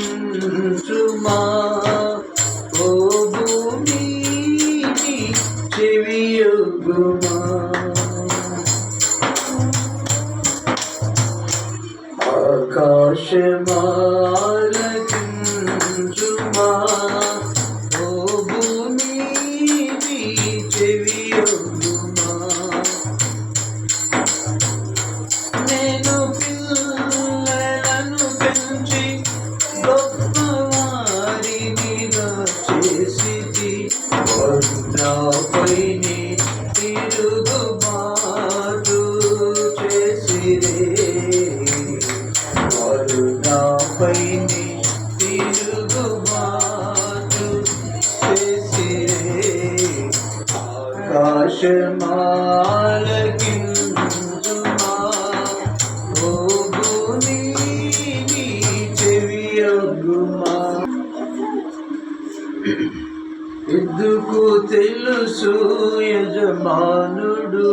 ఆకాశమాలకించుమా ఓ భూమి చెవియొగ్గుమా. ఆకాశమాలకించుమా ఓ భూమి చెవియొగ్గుమా. నేను పిల్లలను పెంచి గొప్పవారినిగా చేసితి, నాపైని తిరుగుబాటు చేసిరే. వారు నాపైని తిరుగుబాటు చేసిరే. ఆకాశమాలకించుమా ఓ భూమి చెవియొగ్గుమా. ఎందుకు తెలుసు యజమానుడు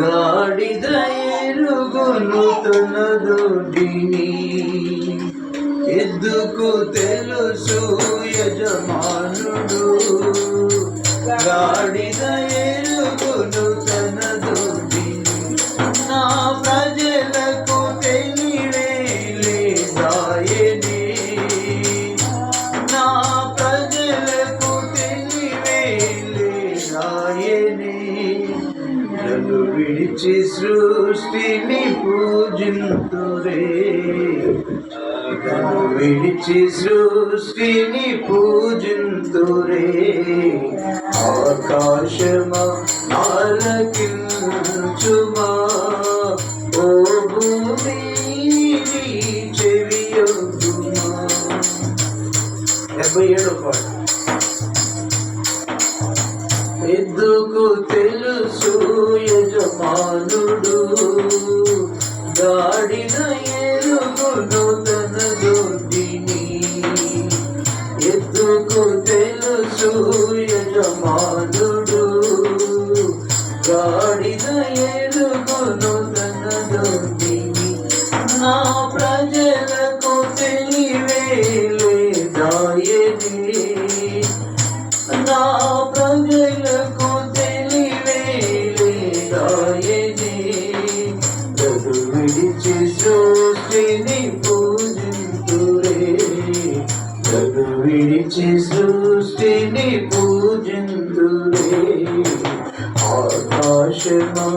గాడిద ఎరుగును తన దొడ్డిని. ఎందుకు తెలుసు యజమానుడు గాడిద ఎరుగును తన దొడ్డిని. నా ప్రజలకు తెలివే లేదాయనే, నా ప్రజలకు తెలివే లేదాయనే. నన్ను విడిచి సృష్టిని పూజింతురే, నన్ను విడిచి సృష్టిని పూజింతురే. ఆకాశమా ఆలకించుమా ఓ భూమి చెవియొగ్గుమా. 77వ పాట. ఎందుకు తెలుసు యజమానుడు గాడిద ఎరుగును తన దొడ్డిని. ఎందుకు తెలుసు యజమానుడు గాడిద ఎరుగును తన దొడ్డిని. నా ప్రజలకు తెలివే లేదాయనే, నా ప్రజలకు తెలివే లేదాయనే. నన్ను విడిచి సృష్టిని పూజింతురే, నన్ను విడిచి సృష్టిని పూజింతురే. ఆకాశమా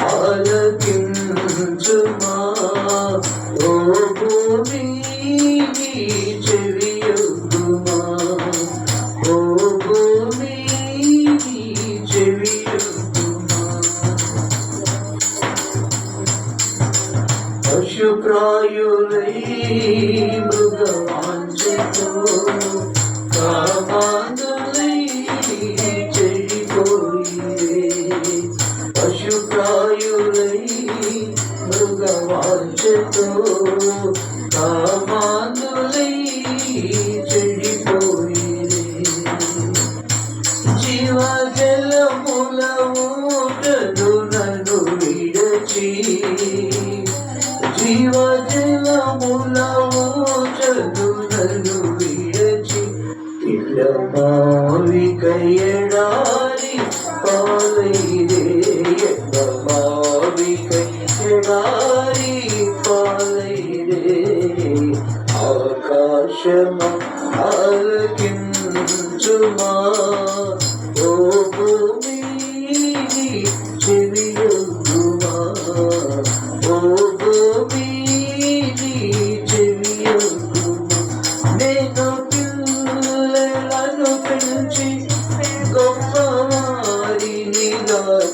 ఆలకించుమా ఓ భూమి చెవియొగ్గుమా. ఓ భూమి చెవియొగ్గుమా. పశుప్రాయులై మృగవాంఛతో కామాంధులై చెడిపోయిరే. పశుప్రాయులై మృగవాంఛతో కామాంధులై చెడిపోయిరే. జీవజలముల ఊటను నన్ను విడచి, జీవజలముల ఊటను నన్ను విడచి. ఎండమావికై ఎడారి పాలైరే, ఎండమావికై ఎడారి పాలైరే. ఆకాశమా ఆలకించుమా ఓ భూమి చెవియొగ్గుమా. ఓ భూమి చెవియొగ్గుమా. నేను పిల్లలను పెంచి గొప్పవారినిగా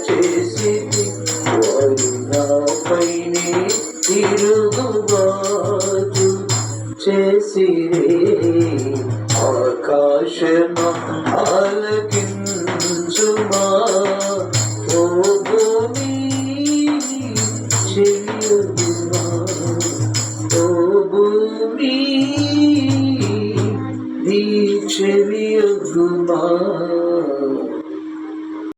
చేసితి, వారు నాపైనే తిరుగుబాటు చేసిరే. ఆకాశమా